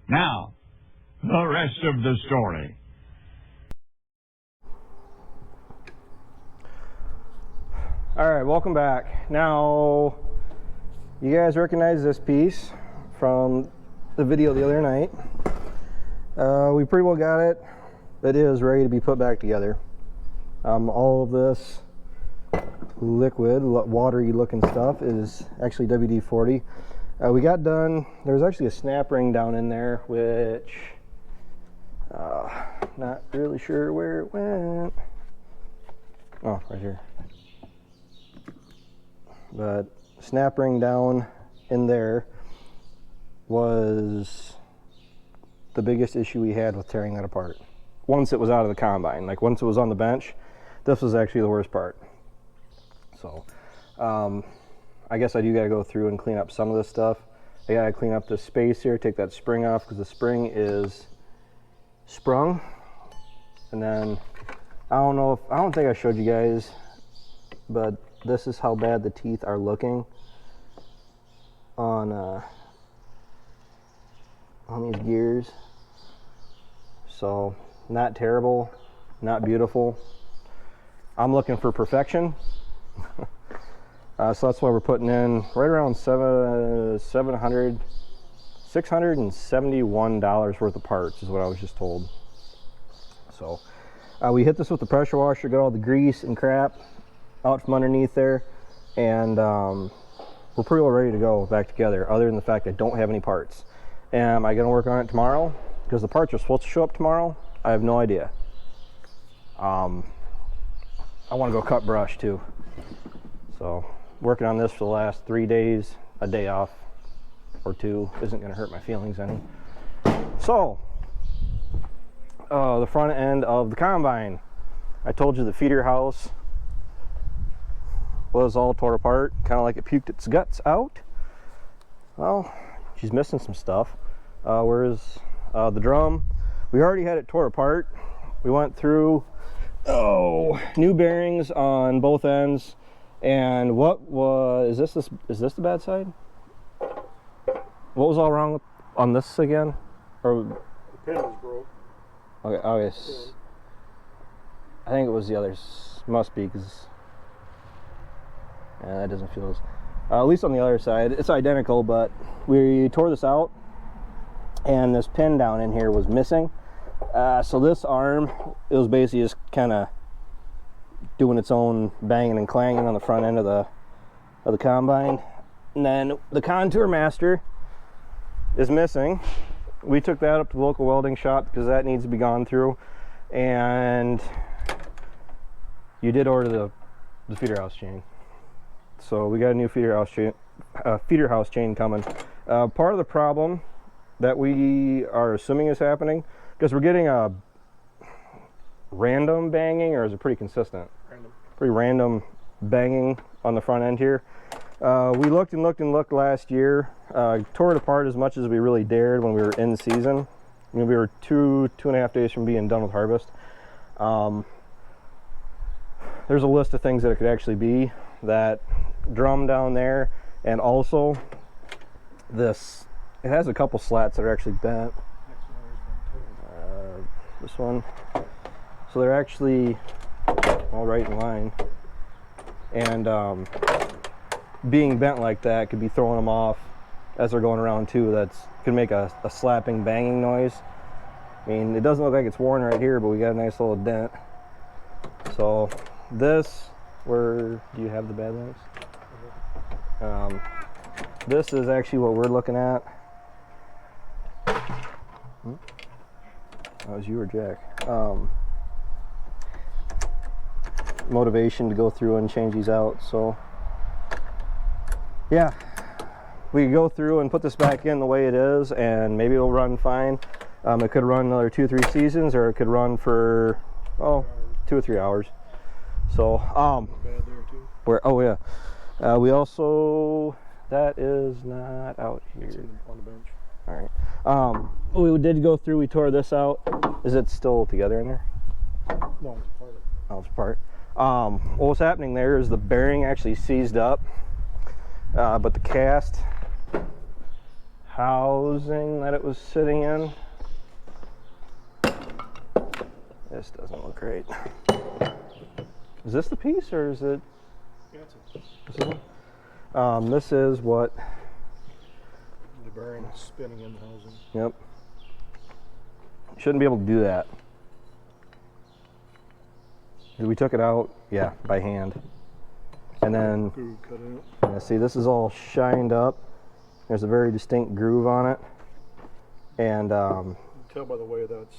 Now, the rest of the story. All right, welcome back. Now, you guys recognize this piece from the video the other night. We pretty well got it. It is ready to be put back together. All of this liquid, watery looking stuff is actually WD-40. We got done. There's actually a snap ring down in there, which not really sure where it went. Oh, right here. But snap ring down in there was the biggest issue we had with tearing that apart. Once it was out of the combine, like once it was on the bench, this was actually the worst part. So I guess I do gotta go through and clean up some of this stuff. I gotta clean up this space here, take that spring off because the spring is sprung. And then I don't think I showed you guys, but this is how bad the teeth are looking on these gears. So not terrible, not beautiful. I'm looking for perfection. So that's why we're putting in right around $671 worth of parts is what I was just told. So we hit this with the pressure washer, got all the grease and crap out from underneath there, and we're pretty well ready to go back together, other than the fact I don't have any parts. Am I gonna work on it tomorrow? Because the parts are supposed to show up tomorrow. I have no idea. I want to go cut brush too. So working on this for the last 3 days, a day off or two isn't gonna hurt my feelings any. So the front end of the combine. I told you the feeder house was all tore apart, kind of like it puked its guts out. Well, she's missing some stuff. Where's the drum? We already had it tore apart. We went through new bearings on both ends. And what was is this the bad side? What was all wrong on this again? Or the pin was broke. okay, oh yes. I think it was the others. Must be, because that doesn't feel as at least on the other side it's identical, but we tore this out and this pin down in here was missing. So this arm, it was basically just kind of doing its own banging and clanging on the front end of the combine. And then the contour master is missing. We took that up to the local welding shop because that needs to be gone through. And you did order the feeder house chain. So we got a new feeder house chain coming. Part of the problem that we are assuming is happening, because we're getting a random banging, or is it pretty consistent? Random. Pretty random banging on the front end here. We looked and looked and looked last year, tore it apart as much as we really dared when we were in season. I mean, we were two and a half days from being done with harvest. There's a list of things that it could actually be. That drum down there, and also this, it has a couple slats that are actually bent. This one, so they're actually all right in line, and being bent like that could be throwing them off as they're going around too. That's could make a slapping banging noise. I mean, it doesn't look like it's worn right here, but we got a nice little dent. So this, where do you have the bad links? This is actually what we're looking at. That was you or Jack. Motivation to go through and change these out. So yeah, we could go through and put this back in the way it is, and maybe it'll run fine. It could run another 2 or 3 seasons, or it could run for 2 or 3 hours. So bad there too. oh yeah, we also, that is not out here. It's on the bench. All right. We did go through. We tore this out. Is it still together in there? No, it's part of it. Oh, it's apart. What was happening there is the bearing actually seized up, but the cast, housing that it was sitting in. This doesn't look great. Is this the piece or is it? Yeah, This is what. the bearing is spinning in the housing. Yep. Shouldn't be able to do that. We took it out, yeah, by hand. And then, Ooh, cut it out. yeah, see, this is all shined up. There's a very distinct groove on it. And, You can tell by the way that's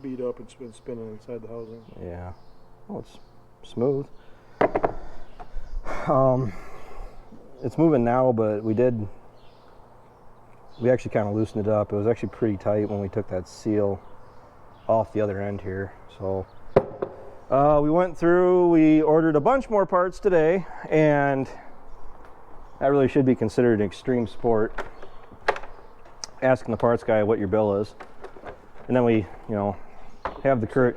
beat up, it's been spinning inside the housing. yeah, well, it's smooth. It's moving now, but we actually kind of loosened it up. It was actually pretty tight when we took that seal off the other end here. So we went through, we ordered a bunch more parts today, and that really should be considered an extreme sport, asking the parts guy what your bill is. And then we, you know, have the courage.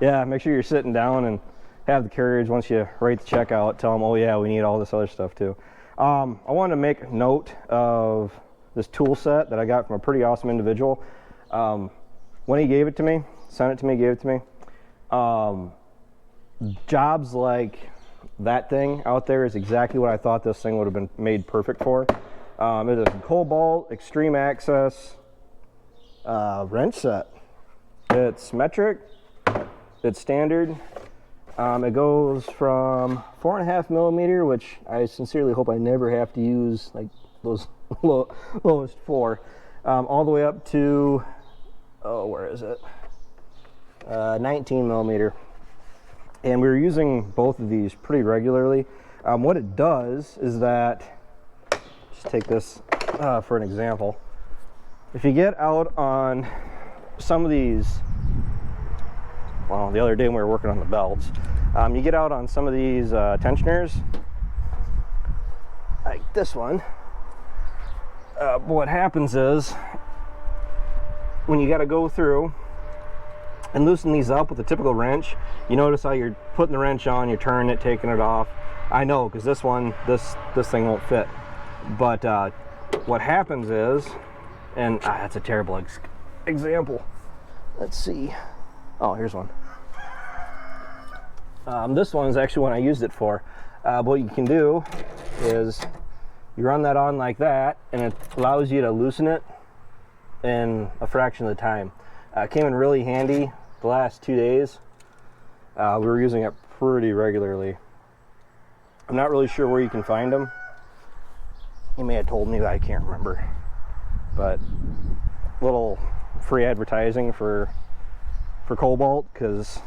Yeah, make sure you're sitting down and have the courage once you write the check out, tell them, oh yeah, we need all this other stuff too. I wanted to make note of this tool set that I got from a pretty awesome individual. When he gave it to me, sent it to me, gave it to me, jobs like that thing out there is exactly what I thought this thing would have been made perfect for. It is a Cobalt Extreme Access wrench set. It's metric, it's standard. It goes from 4.5 millimeter, which I sincerely hope I never have to use, like those lowest 4, all the way up to, oh, where is it? 19 millimeter. And we were using both of these pretty regularly. What it does is that, just take this for an example. If you get out on some of these, well, the other day when we were working on the belts, you get out on some of these tensioners, like this one. What happens is, when you got to go through and loosen these up with a typical wrench, you notice how you're putting the wrench on, you're turning it, taking it off. I know, because this one, this thing won't fit. But what happens is, and that's a terrible example. Let's see. Oh, here's one. This one is actually what I used it for. What you can do is you run that on like that, and it allows you to loosen it in a fraction of the time. It came in really handy the last 2 days. We were using it pretty regularly. I'm not really sure where you can find them. He may have told me, but I can't remember. But little free advertising for Cobalt, because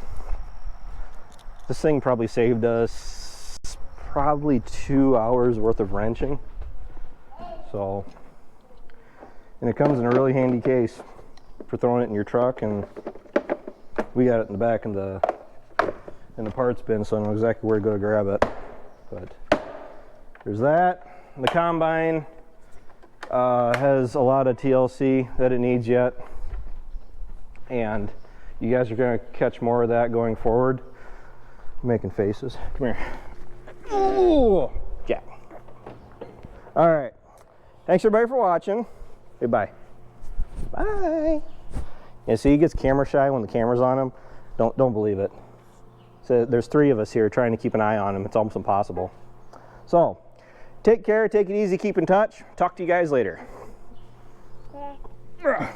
this thing probably saved us probably 2 hours worth of wrenching. So, and it comes in a really handy case for throwing it in your truck, and we got it in the back in the parts bin, so I know exactly where to go to grab it. But there's that. The combine has a lot of TLC that it needs yet, and you guys are going to catch more of that going forward. I'm making faces. Come here. Ooh, Jack. All right. Thanks everybody for watching. Goodbye. Bye. Yeah, see, he gets camera shy when the camera's on him. Don't believe it. So there's 3 of us here trying to keep an eye on him. It's almost impossible. So, take care, take it easy, keep in touch. Talk to you guys later. Yeah.